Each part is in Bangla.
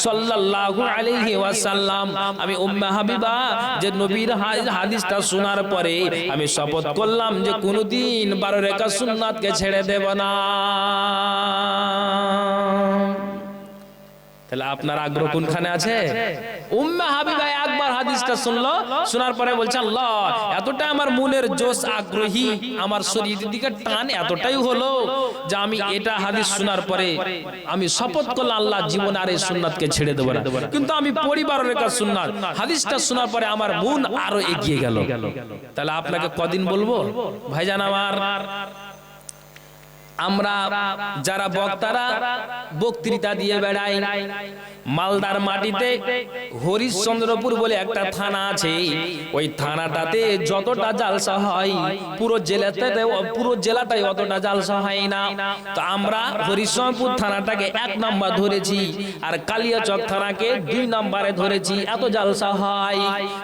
সাল্লাল্লাহু আলাইহি ওয়াসাল্লাম, আমি উম্মে হাবিবা যে নবীর হাদিসটা শোনার পরে আমি শপথ করলাম যে কোনদিন 12 রাকাত সুন্নাতকে ছেড়ে দেব না। তাহলে আপনার আগ্রহ কোনখানে আছে? উম্মে হাবিবা একবার হাদিসটা শুনলো, শোনার পরে বলছে আল্লাহ, এতটা আমার মনের জোশ, আগ্রহী, আমার শরীরের দিকে টান এতটাই হলো যে আমি এটা হাদিস শোনার পরে আমি শপথ করলাম আল্লাহ জীবনে আর এই সুন্নাতকে ছেড়ে দেব না। কিন্তু আমি পরিবারের কাছে সুন্নাত হাদিসটা শোনার পরে আমার মন আরো এগিয়ে গেল। তাহলে আপনাকে কদিন বলবো ভাইজান আমার, আমরা যারা বক্তারা বক্তৃতা দিয়ে বেড়াই, মালদার মাটিতে হরিশ্চন্দ্রপুর বলে একটা থানা আছে, ওই থানাটাতে যতটা জালসা হয় পুরো জেলাটাই অতটা জালসা হয় না। তো আমরা হরিশ্চন্দ্রপুর থানাটাকে 1 নম্বর ধরেছি আর কালিয়াচক থানাকে 2 নম্বরে ধরেছি, এত জালসা হয়।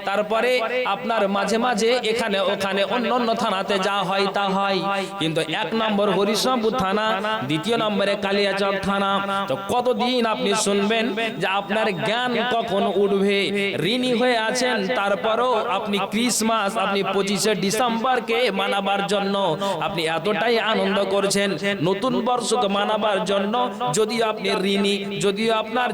তারপরে আপনার মাঝে মাঝে এখানে ওখানে অন্য থানাতে যা হয় তা হয়, কিন্তু 1 নম্বর হরিশ্চন্দ্রপুর থানা, 2 নম্বরে কালিয়াচক থানা। তো কতদিন আপনি শুনবেন যে আপনার জ্ঞান কখন উঠবে? ঋণী হয়ে আছেন, তারপরও আপনি ক্রিসমাস, আপনি 25শে ডিসেম্বরকে মানাবার জন্য আপনি এতটাই আনন্দ করছেন, নতুন বর্ষকে মানাবার জন্য যদিও আপনি ঋণী, যদিও আপনার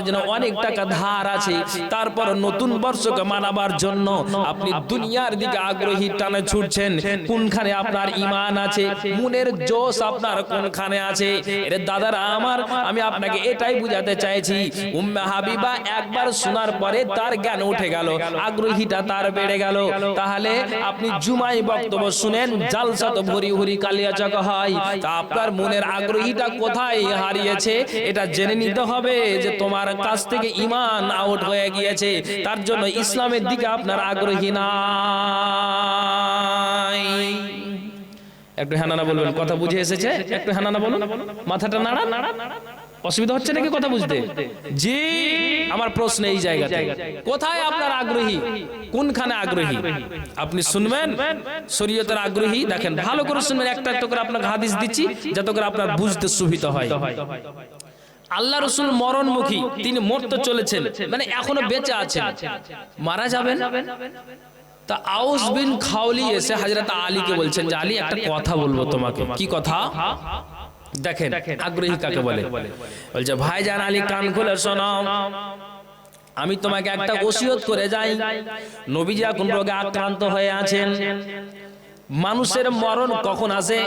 যেন অনেক টাকা ধার আছে, তারপর নতুন বর্ষকে মানাবার জন্য আপনি দুনিয়ার দিকে আগ্রহী টানে ছুটছেন। কোনখানে আপনার ঈমান আছে? মনের জোশ আপনার কোনখানে আছে? এর দাদারা আমার, আমি আপনাকে এটাই বুঝাতে চাইছি, উম্মে হাবিবা একবার শোনার পরে তার জ্ঞান উঠে গেল, আগ্রহীটা তার বেড়ে গেল। তাহলে আপনি জুমাই বক্তব্য শুনেন, জালসা তো ভরি ভরি কালিয়াচক হয়, তা আপনার মনের আগ্রহীটা কোথায় হারিয়েছে এটা জেনে নিতে হবে যে তোমার কাছ থেকে ঈমান আউট হয়ে গিয়েছে, তার জন্য ইসলামের দিকে আপনার আগ্রহী নাই। একটু হানানা বলবেন, কথা বুঝে এসেছে? একটু হানানা বলুন, মাথাটা নাড়া। অসুবিধা হচ্ছে নাকি কথা বুঝতে? জি, আমার প্রশ্ন এই জায়গাতে, কোথায় আপনার আগ্রহী, কোনখানে আগ্রহী? আপনি শুনবেন শরীয়তের আগ্রহী, দেখেন ভালো করে শুনবেন, একটা একটা করে আপনাকে হাদিস দিচ্ছি যাতে করে আপনার বুঝতে সুবিধা হয়। আল্লাহ রাসূল মরণমুখী, তিনি মরতে চলেছেন, মানে এখনো বেঁচে আছেন, মারা যাবেন। তা আউস বিন খাওলি এসে হযরত আলীকে বলছেন যে আলী, একটা কথা বলবো তোমাকে। কি কথা? দেখেন আগ্রহী কাকে বলে। বলছে ভাইজান আলী, কান খুলে শোনো, আমি তোমাকে একটা ওসিয়ত করে যাই। নবীজি এখন রোগে আক্রান্ত হয়ে আছেন। মানুষের মরণ কখন আসে?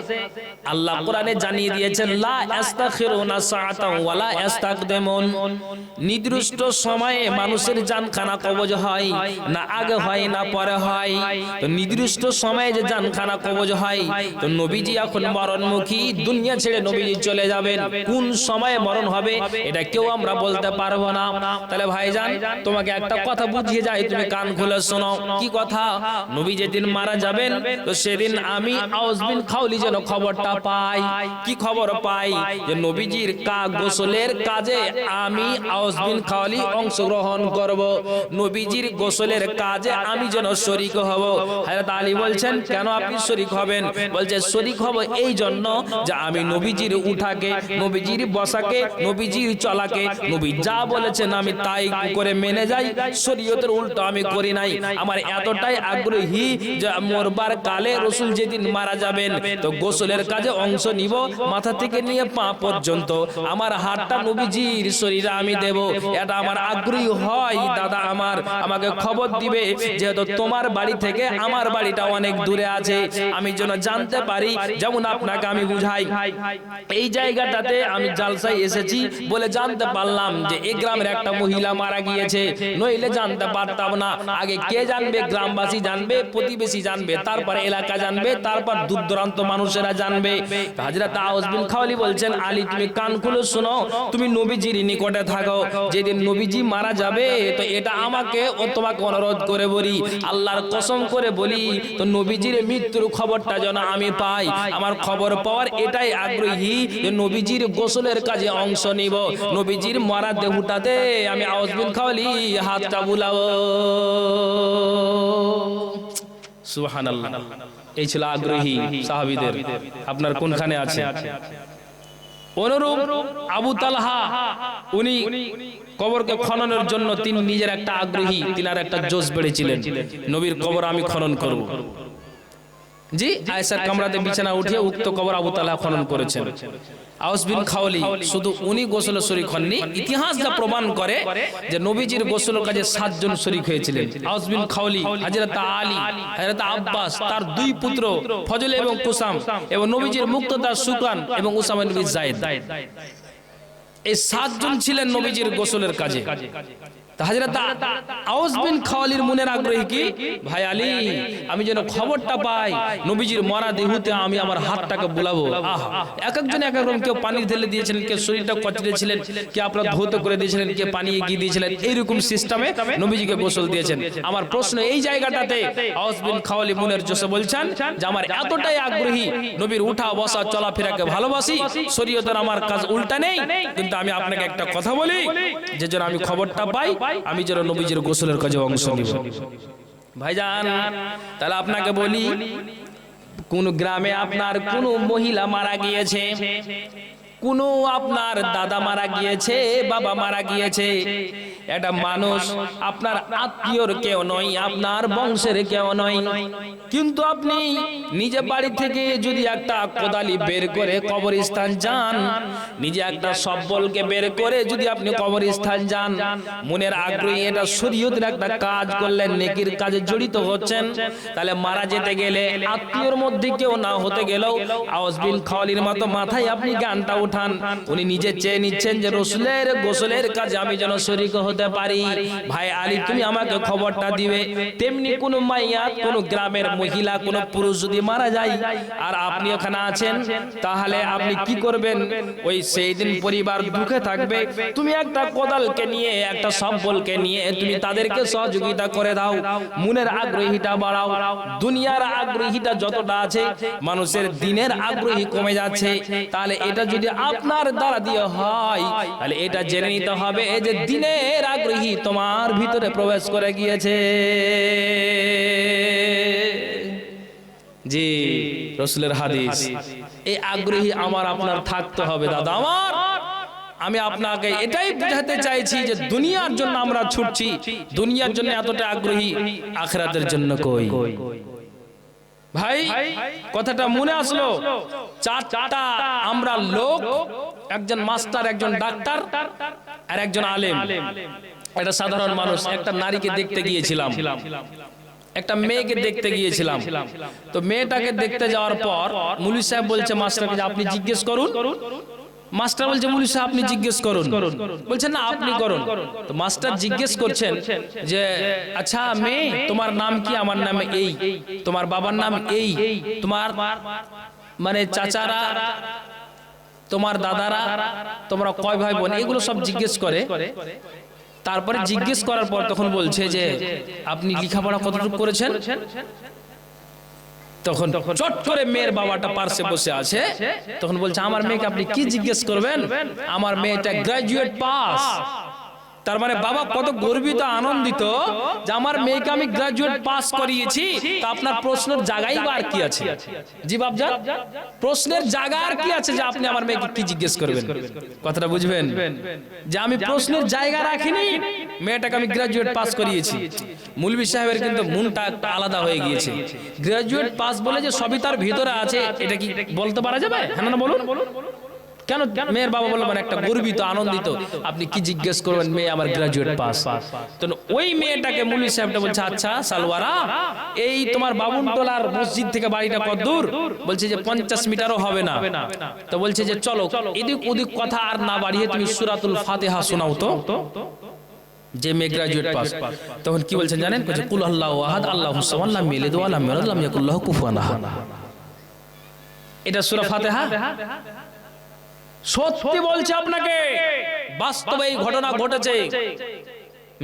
আল্লাহ কোরআনে জানিয়ে দিয়েছেন, লা ইস্তাখিরুনা সাআতান ওয়ালা ইস্তাকদিমুন, নির্দিষ্ট সময়ে মানুষের জানখানা কবজ হয় না, আগে হয় না পরে হয়। তো নির্দিষ্ট সময়ে যে জানখানা কবজ হয়, তো নবীজি এখন মরণমুখী, দুনিয়া ছেড়ে নবীজি চলে যাবেন। কোন সময়ে মরণ হবে এটা কেউ আমরা বলতে পারবো না। তাহলে ভাইজান তোমাকে একটা কথা বুঝিয়ে যাই, তুমি কান খুলে শোনো। কি কথা? নবী যেদিন মারা যাবেন, তো সেদিন আমি আউস বিন খাওলি যেন খবরটা পাই। কি খবর পাই? যে নবীজির গোসলের কাজে আমি আউস বিন খাওলি অংশগ্রহণ করব, নবীজির গোসলের কাজে আমি যেন শরীক হব। হযরত আলী বলছেন, কেন আপনি শরীক হবেন? বলছে শরীক হব এই জন্য যে আমি নবীজির উঠাকে, নবীজির বসাকে, নবীজির চলাকে, নবী যা বলেছেন আমি তাই করে মেনে যাই, শরীয়তের উল্টো আমি করি নাই। আমার এতটাই আগ্রহী যে মরবার কালে রাসূল যেদিন মারা যাবেন, তো গোসলের কাজে অংশ নিব, মাথা থেকে নিয়ে পা পর্যন্ত আমার হাতটা নবীজির শরীরে আমি দেব। এটা আমার আগ্রহী হয়। দাদা আমার, আমাকে খবর দিবে, যেহেতু তোমার বাড়ি থেকে আমার বাড়িটা অনেক দূরে আছে, আমি যেন জানতে পারি। যেমন আপনাকে আমি বুঝাই, এই জায়গাটাতে আমি জালসায় এসেছি বলে জানতে পারলাম যে এই গ্রামের একটা মহিলা মারা গিয়েছে, নইলে জানতে পারতাম না। আগে কে জানবে? গ্রামবাসী জানবে, প্রতিবেশী জানবে, তারপরে এলাকা জানবে, তারপর দূর দূরান্ত মানুষেরা জানবে। হযরত আউস বিন খাওলি বলছেন, আলী তুমি কান খুলে শোনো, তুমি নবীজির নিকটে থাকো, যেদিন নবীজি মারা যাবে তো এটা আমাকে ও তোমাকে অনুরোধ করে বলি, আল্লাহর কসম করে বলি, তো নবীজির মৃত্যুর খবরটা যেন আমি পাই। আমার খবর পাওয়ার এটাই আগ্রহী যে নবীজির গোসলের কাজে অংশ নিব, নবীজির মরা দেহটাতে আমি আউস বিন খাওলি হাতটা বুলাবো। সুবহানাল্লাহ। এই ছিল আগ্রহী সাহাবীদের। আপনার কোনখানে আছে? অনুরূপ আবু তালহা উনি কবরকে খননের জন্য তিনি নিজের একটা আগ্রহী, তিনার একটা জোশ বেড়েছিলেন, নবীর কবর আমি খনন করব। জি, আয়েশার কামরাতে বিছানা উঠিয়ে উক্ত কবর আবু তালহা খনন করেছেন। আউস বিন খাওয়ালি শুধু উনি গোসলে শরীক হননি, ইতিহাস যা প্রমাণ করে যে নবীজির গোসলের কাজে 7 জন শরীক হয়েছিলেন। আউস বিন খাওয়ালি, হযরত আলী, হযরত আব্বাস, তার 2 পুত্র ফজল এবং কুসাম, এবং নবীজির মুক্তদা সুকান এবং উসামা বিন যায়েদ, এই 7 জন ছিলেন নবীজির গোসলের কাজে। হযরত আউস বিন খাওয়ালির মনের আগ্রহী কি, ভাই আলী আমি যেন খবরটা পাই নবীজির মরা দেহতে আমি আমার হাতটাকে বুলাবো। এক একজন এক এক রকম, কেউ পানি ঢেলে দিয়েছিলেন, কেউ শরীরটা কচড়েছিলেন, কেউ আপনার ধৌত করে দিয়েছিলেন, কেউ পানি এগিয়ে দিয়েছিলেন, এইরকম সিস্টেমে নবীজিকে গোসল দিয়েছেন। আমার প্রশ্ন এই জায়গাটাতে, আউস বিন খাওয়ালি মনের জোশে বলছেন যে আমার এতটাই আগ্রহী, নবীর উঠা বসা চলাফেরাকে ভালোবাসি, শরীয়তের আমার কাজ উল্টা নেই, কিন্তু আমি আপনাকে একটা কথা বলি, যে যেন আমি খবরটা পাই আমি যেন নবীজির গোসলের কাজে অংশ নিব। ভাইজান তাহলে আপনাকে বলি, কোন গ্রামে আপনার কোন মহিলা মারা গিয়েছে, কোন আপনার দাদা মারা গিয়েছে, বাবা মারা গিয়েছে, এটা মানুষ আপনার আত্মীয়র কেউ নয়, আপনার বংশের কেউ নয়, কিন্তু আপনি নিজে বাড়ি থেকে যদি একটা কোদালি বের করে কবরস্থান যান, নিজে একটা সব্বলকে বের করে যদি আপনি কবরস্থান যান, মনের আগ্রহী, এটা শরীয়তের একটা কাজ করলেন, নেকির কাজে জড়িত হচ্ছেন, তাহলে মারা যেতে গেলে আত্মীয়র মধ্যে কেউ না হতে গেলেও আউস বিন খাওয়ালির মতো মাথায় আপনি গানটা উঠান, উনি নিজে চেয়ে নিচ্ছেন যে রাসূলের গোসলের কাজে আমি যেন শরীক হতে পারি। ভাই আলী তুমি আমাকে খবরটা দিবে। তেমনি কোন মাইয়া, কোন গ্রামের মহিলা, কোন পুরুষ যদি মারা যায় আর আপনি ওখানে আছেন, তাহলে আপনি কি করবেন? ওই সেই দিন পরিবার দুঃখে থাকবে, তুমি একটা কোদালকে নিয়ে, একটা সব্বলকে নিয়ে তুমি তাদেরকে সহযোগিতা করে দাও, মনের আগ্রহীটা বাড়াও। দুনিয়ার আগ্রহীটা যতটা আছে, মানুষের দিনের আগ্রহী কমে যাচ্ছে, তাহলে এটা যদি আপনার দ্বারা দিয়ে হয়, তাহলে এটা জেনে নিতে হবে যে দিনের আগ্রহী তোমার ভিতরে প্রবেশ করে গিয়েছে। জি, রাসূলের হাদিস, এই আগ্রহী আমার আপনার থাকতে হবে। দাদা আমার, আমি আপনাকে এটাই বোঝাতে চাইছি যে দুনিয়ার জন্য আমরা ছুটছি, দুনিয়ার জন্য এতটা আগ্রহী, আখিরাতের জন্য কই? ভাই কথাটা মনে আসলো, 4টা আমরা লোক, একজন মাস্টার, একজন ডাক্তার আর একজন আলেম, একটা সাধারণ মানুষ, একটা নারীকে দেখতে গিয়েছিলাম, একটা মেয়েকে দেখতে গিয়েছিলাম। তো মেয়েটাকে দেখতে যাওয়ার পর মুফতি সাহেব বলছে মাস্টারকে যে আপনি জিজ্ঞেস করুন। মাস্টার বলছে মুফতি সাহেব আপনি জিজ্ঞেস করুন, বলছেন না আপনি করুন। তো মাস্টার জিজ্ঞেস করছেন যে আচ্ছা মেয়ে তোমার নাম কি? আমার নাম এই। তোমার বাবার নাম এই। তোমার মানে চাচারা, তোমার দাদারা, তোমরা কয় ভাই বোন, এগুলো সব জিজ্ঞেস করে। তারপরে জিজ্ঞেস করার পর তখন বলছে যে আপনি লেখাপড়া কতটুকু করেছেন? তখন চট করে মেয়ের বাবাটা পাশে বসে আছে, তখন বলছে আমার মেয়েকে আপনি কি জিজ্ঞেস করবেন? আমার মেয়েটা গ্রাজুয়েট পাস। তার মানে বাবা কত গর্বিত, আনন্দিত যে আমার মেয়েকে আমি গ্রাজুয়েট পাস করিয়েছি। তা আপনার প্রশ্নের জায়গায় বা আর কি আছে? জি বাপজান, প্রশ্নের জায়গা আর কি আছে যে আপনি আমার মেয়েকে কি জিজ্ঞেস করবেন? কথাটা বুঝবেন যে আমি প্রশ্নের জায়গা রাখিনি, মেয়েটাকে আমি গ্রাজুয়েট পাস করিয়েছি। মুলবি সাহেবের কিন্তু মনটা একটা আলাদা হয়ে গিয়েছে। গ্রাজুয়েট পাস বলে যে সবই তার ভিতরে আছে, এটা কি বলতে পারা যাবে? হ্যাঁ না বলুন। কেন? মেয়ের বাবা বলল মানে একটা গর্বিত, আনন্দিত, আপনি কি জিজ্ঞেস করবেন? মেয়ে আমার গ্রাজুয়েট পাস। তো ওই মেয়েটাকে মুফতি সাহেবটা বলছে আচ্ছা সালওয়ারা, এই তোমার বাবুনটোলার মসজিদ থেকে বাড়িটা কত দূর? বলছে যে 50 মিটারও হবে না। তো বলছে যে চলো, এদিক ওদিক কথা আর না বাড়িয়ে তুমি সূরাতুল ফাতিহা শোনাও তো। যে মেয়ে গ্রাজুয়েট পাস, তখন কি বলছেন জানেন? বলছে কুল আল্লাহু আহাদ আল্লাহুস সামাদ লাম ইয়ালিদ ওয়া লাম ইউলাদ ওয়া লাম ইয়াকুল লাহু কুফুয়ান আহাদ। এটা সূরা ফাতিহা। সত্যি বলছে আপনাকে, বাস্তবে এই ঘটনা ঘটেছে।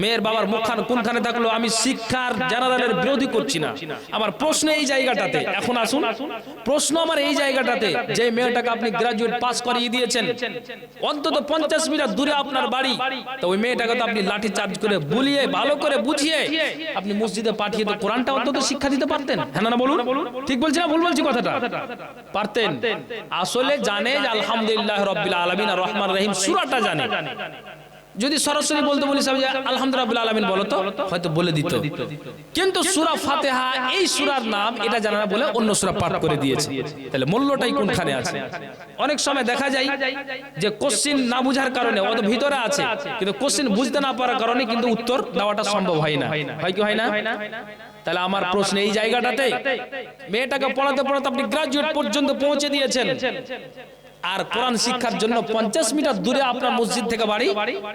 মেয়ের বাবার মুখখান কোনখানে থাকলো। আমি শিক্ষার জেনারেলের বিরোধী করছি না, আমার প্রশ্ন এই জায়গাটাতে। এখন আসুন, প্রশ্ন আমার এই জায়গাটাতে, যে মেয়েটাকে আপনি গ্রাজুয়েট পাস করিয়ে দিয়েছেন, অন্তত 50 মিটার দূরে আপনার বাড়ি, তো ওই মেয়েটাকে তো আপনি লাঠি চার্জ করে বুলিয়ে ভালো করে বুঝিয়ে আপনি মসজিদে পাঠিয়ে তো কোরআনটা অন্তত শিক্ষা দিতে পারতেন। হ্যাঁ না বলুন, ঠিক বলছি না ভুল বলছি কথাটা? পারতেন। আসলে জানে যে আলহামদুলিল্লাহ রাব্বিল আলামিন আর রহমান রহিম সূরাটা জানে। যদি সরাসরি বলতে বলি যে আলহামদুলিল্লাহ রাব্বিল আলামিন বলো তো, হয়তো বলে দিত। কিন্তু সূরা ফাতিহা এই সূরার নাম এটা জানা না বলে অন্য সূরা পাঠ করে দিয়েছে। তাহলে মূল্যটাই কোনখানে আছে? অনেক সময় দেখা যায় যে কোশ্চেন না বুঝার কারণে ওদের ভিতরে আছে, কিন্তু কোশ্চেন বুঝতে না পারার কারণে কিন্তু উত্তর দেওয়াটা সম্ভব হয় না। হয় কি হয় না? তাহলে আমার প্রশ্ন এই জায়গাটাতে, মেয়েটাকে পড়াতে পড়াতে আপনি গ্রাজুয়েট পর্যন্ত পৌঁছে দিয়েছেন, আর কোরআন শিক্ষার জন্য 50 মিটার দূরে আপনার মসজিদ থেকে বাড়ি,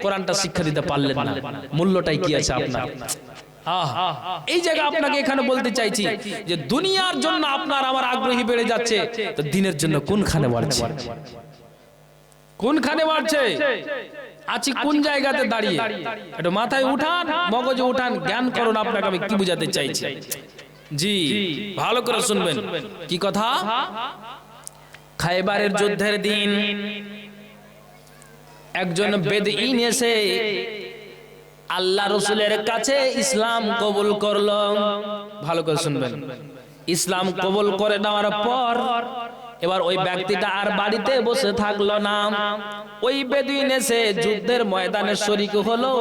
কোরআনটা শিক্ষা দিতে পারলেন না। মূল্যটাই কি আছে আপনার? এই জায়গা আপনাকে এখানে বলতে চাইছি যে দুনিয়ার জন্য আপনার আমার আগ্রহী বেড়ে যাচ্ছে, তো দিনের জন্য কোনখানে বাড়ছে? কোনখানে বাড়ছে? আছি কোন জায়গাতে দাঁড়িয়ে? একটু মাথায় উঠান, মগজে উঠান, জ্ঞান করুন। আপনাকে আমি কি বুঝাতে চাইছি, জি ভালো করে শুনবেন। কি কথা? খায়বারের যুদ্ধের দিন একজন বেদঈন এসে আল্লাহ রাসূলের কাছে ইসলাম কবুল করলো। ভালো করে শুনবেন। ইসলাম কবুল করে নেওয়ার পর এবার ওই ব্যক্তিটা আর বাড়িতে বসে থাকলো না, ওই বেদুইন এসে যুদ্ধের ময়দানে শরীক হলো,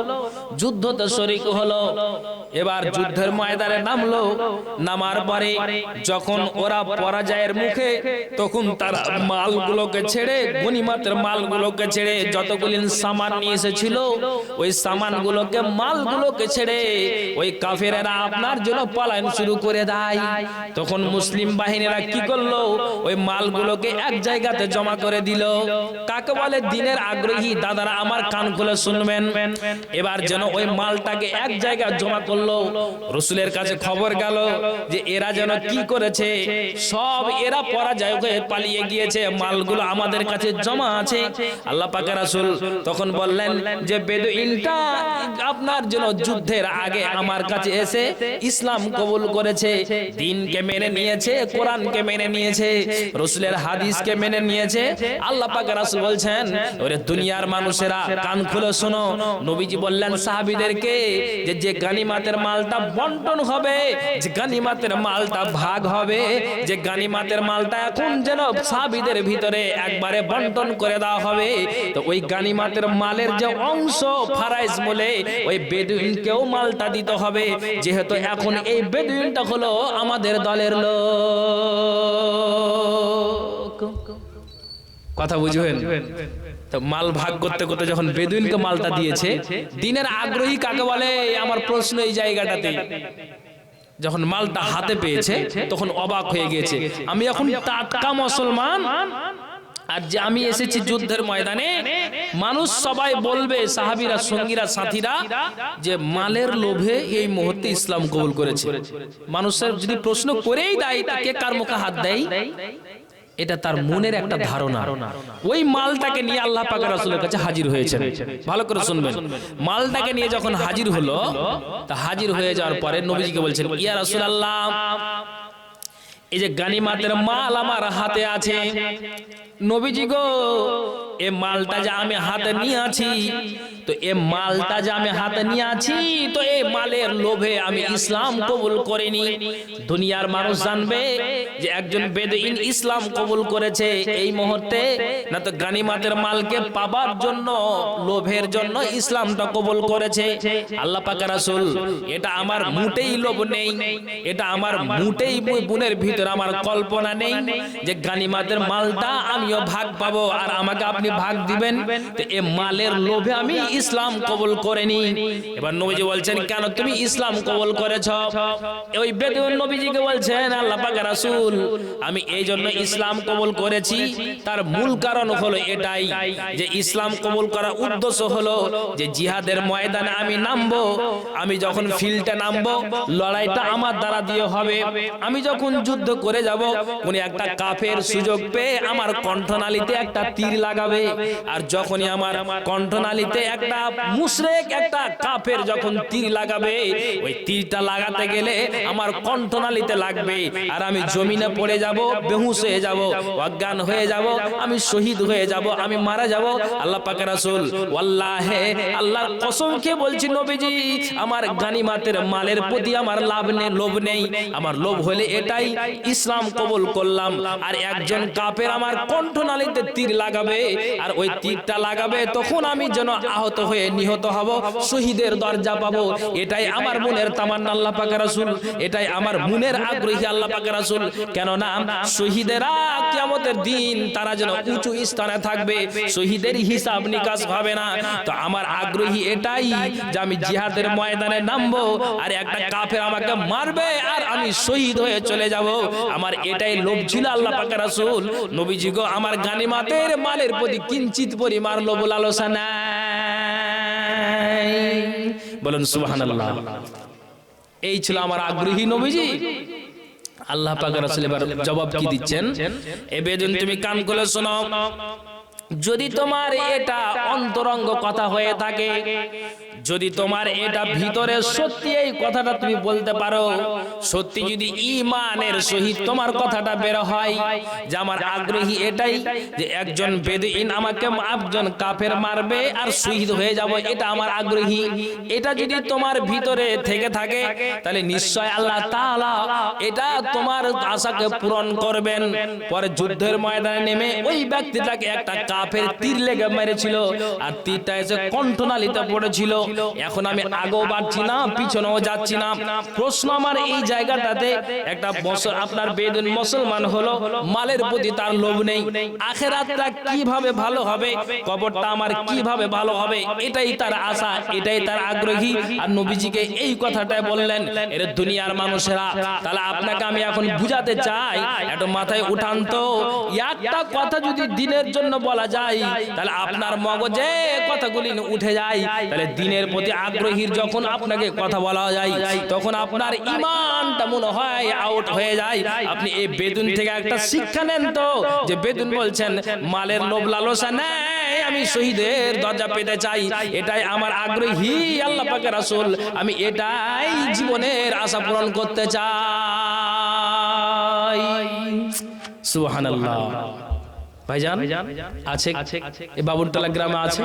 যুদ্ধতে শরীক হলো। এবার যুদ্ধের ময়দানে নামলো, নামার পরে যখন ওরা পরাজয়ের মুখে, তখন তারা মালগুলোকে ছেড়ে, গনিমতের মালগুলোকে ছেড়ে, যতগুলি সামান নিয়ে এসেছিল ওই সামানগুলোকে, মালগুলোকে ছেড়ে ওই কাফেরেরা আপনার জন্য পলায়ন শুরু করে দেয়। তখন মুসলিম বাহিনীরা কি করলো? ওই মালগুলোকে এক জায়গাতে জমা করে দিল। কাকে বলে? দিনের আগ্রহী দাদারা আমার কান খুলে শুনবেন। এবার যেন ওই মালটাকে এক জায়গায় জমা করলো। রাসূলের কাছে খবর গেল যে এরা যেন কি করেছে, সব এরা পরাজয় হয়ে পালিয়ে গিয়েছে, মালগুলো আমাদের কাছে জমা আছে। আল্লাহ পাকের রাসূল তখন বললেন যে বেদুইনটা আপনার জন্য যুদ্ধের আগে আমার কাছে এসে ইসলাম কবুল করেছে, দ্বীনকে মেনে নিয়েছে, কোরআনকে মেনে নিয়েছে, রাসূলের হাদিসকে মেনে নিয়েছে। আল্লাহ পাকের রাসূল বলছেন, ওরে দুনিয়ার মানুষেরা কান খুলে শোনো। নবীজি বললেন সাহাবীদেরকে যে গানিমাতের মালটা বন্টন হবে, যে গানিমাতের মালটা ভাগ হবে, যে গানিমাতের মালটা এখন যেন সাহাবীদের ভিতরে একবারে বন্টন করে দেওয়া হবে। তো ওই গানিমাতের মালের যে অংশ ফারাইজ বলে ওই বেদুইনকেও মালটা দিতে হবে, যেহেতু এখন এই বেদুইনটা হলো আমাদের দলের লোক। কথা বুঝবেন? তো মাল ভাগ করতে করতে যখন বেদুইনকে মালটা দিয়েছে, দিনের আগ্রহী কাকে বলে? আমার প্রশ্ন এই জায়গাটাতে। যখন মালটা হাতে পেয়েছে তখন অবাক হয়ে গেছে, আমি এখন টাটকা মুসলমান, আর যে আমি এসেছি যুদ্ধের ময়দানে। মানুষ সবাই বলবে, সাহাবীরা, সঙ্গীরা, সাথীরা, যে মালের লোভে এই মুহূর্তে ইসলাম কবুল করেছে। মানুষের যদি প্রশ্ন করেই দেয় কে কার মুখে হাত দেয়, এটা তার মনের একটা ধারণা। ওই মালটাকে নিয়ে আল্লাহ পাকের রাসূলের কাছে হাজির হয়েছেন। ভালো করে শুনবেন। মালটাকে নিয়ে যখন হাজির হলো, তা হাজির হয়ে যাওয়ার পরে নবীজিকে বলছেন, ইয়া রাসূলুল্লাহ, এই যে গানিমাতের মাল আমার হাতে আছে, নবীজি গো, এই মালটা যে আমি হাতে নিয়ে আছি, তো এই মালটা যে আমি হাতে নিয়ে আছি, তো এই মালের লোভে আমি ইসলাম কবুল করিনি। দুনিয়ার মানুষ জানবে যে একজন বেদুইন ইসলাম কবুল করেছে এই মুহূর্তে, না তো গানিমাতের মালকে পাবার জন্য, লোভের জন্য ইসলামটা কবুল করেছে। আল্লাহ পাকের রাসূল, এটা আমার মোটেই লোভ নেই, এটা আমার মোটেই বুনের ভিতরে আমার কল্পনা নেই যে গানিমাতের মালটা আমিও ভাগ পাবো আর আমাকে আপনি ভাগ দিবেন। তো এই মালের লোভে আমি ইসলাম কবুল করিনি। এবার নবীজি বলছেন, কেন তুমি ইসলাম কবুল করেছো? ওই বেদুইন নবীজিকে বলছেন, আল্লাহ পাকের রাসূল, আমি এই জন্য ইসলাম কবুল করেছি, তার মূল কারণ হলো এটাই যে ইসলাম কবুল করার উদ্দেশ্য হলো যে জিহাদের ময়দানে আমি নামবো, আমি যখন ফিল্ডে নামবো লড়াইটা আমার দ্বারা দিয়ে হবে। আমি যখন যুদ্ধ করে যাব, উনি একটা কাফের সুযোগ পেয়ে আমার কণ্ঠনালীতে একটা তীর লাগাবে, লাগাবে আর যখনই আমার কণ্ঠনালীতে একটা মুশরিক একটা কাফের যখন তীর লাগাবে ওই তীরটা লাগাতে গেলে আমার কণ্ঠনালীতে লাগবে আর আমি জমিনে পড়ে যাব, বেহুশ হয়ে যাব, অজ্ঞান হয়ে যাব, আমি শহীদ হয়ে যাব, আমি মারা যাব। আল্লাহ পাকের রাসূল ওয়াল্লাহি আল্লাহর কসম খেয়ে বলছি নবীজি আমার গানিমাতের মালের প্রতি আমার লোভ নেই, আমার লোভ হলে এটাই ইসলাম কবুল করলাম। আর একজন কাফের আমার কণ্ঠনালীতে তীর লাগাবে আর ওই তীরটা লাগাবে তখন আমি যেন আহত হয়ে নিহত হব, শহীদের দরজা পাবো, এটাই আমার মনের তামান্না আল্লাহ পাকের রাসূল, এটাই আমার মনের আগ্রহী আল্লাহ পাকের রাসূল। কেননা শহীদেরা কিয়ামতের দিন তারা যেন উঁচু স্থানে থাকবে, শহীদের হিসাব নিকাশ হবে না। তো আমার আগ্রহী এটাই যে আমি জিহাদের ময়দানে নামবো আর একটা কাফের আমাকে মারবে আর আমি শহীদ হয়ে চলে যাব। আমার এটাই লোভ ছিল আল্লাহ পাকের রাসূল। নবীজি গো আমার গানিমাতের মালের প্রতি কিঞ্চিত পরিমাণ লোভ লালসা নাই। বলুন সুবহানাল্লাহ। এই ছিল আমার আগ্রহী নবীজি। আল্লাহ পাক রাসূল এবার জবাব কি দিচ্ছেন, এ বেদুন তুমি কান খুলে শোনো, যদি তোমার এটা অন্তরঙ্গ কথা হয়ে থাকে, যদি তোমার এটা ভিতরে সত্যি এই কথাটা তুমি বলতে পারো, সত্যি যদি ঈমানের সহিত তোমার কথাটা বের হয় যে আমার আগ্রহী এটাই যে একজন বেদুইন আমাকে একজন কাফের মারবে আর শহীদ হয়ে যাব, এটা আমার আগ্রহী, এটা যদি তোমার ভিতরে থেকে থাকে তাহলে নিশ্চয় আল্লাহ তাআলা এটা তোমার আশাকে পূরণ করবেন। পরে যুদ্ধের ময়দানে নেমে ওই ব্যক্তিটাকে একটা কাফের তীর লেগে মেরেছিল আর তীরটা এসে কণ্ঠনালীতে পড়েছিল। এখন আমি আগেও বাড়ছি না পিছনেও যাচ্ছি না। প্রশ্ন আমার এই জায়গাটাতে, একটা আপনার বেদুইন মুসলমান হলো, মালের প্রতি তার লোভ নেই, আখিরাতটা কিভাবে ভালো হবে, কবরটা আমার কিভাবে ভালো হবে, এটাই তার আশা, এটাই তার আগ্রহী। আর নবীজিকে এই কথাটাই বললেন, এর দুনিয়ার মানুষেরা। তাহলে আপনাকে আমি এখন বুঝাতে চাই, একটু মাথায় উঠান তো, একটা কথা যদি দিনের জন্য বলা যায় তাহলে আপনার মগজে কথাগুলি উঠে যায়, তাহলে দিনের প্রতি আগ্রহীর যখন আপনাকে কথা বলা যায় তখন আপনার ঈমানটা মনে হয় আউট হয়ে যায়। আপনি এই বেদুইন থেকে একটা শিক্ষা নেন তো, যে বেদুইন বলছেন মালের লোভ লালসা নেই, আমি শহীদের দরজা পেতে চাই, এটাই আমার আগ্রহী আল্লাহ পাকের রাসূল, আমি এটাই জীবনের আশা পূরণ করতে চাই। সুবহানাল্লাহ। ভাইজান আছে এই বাবুরতলা গ্রামে আছে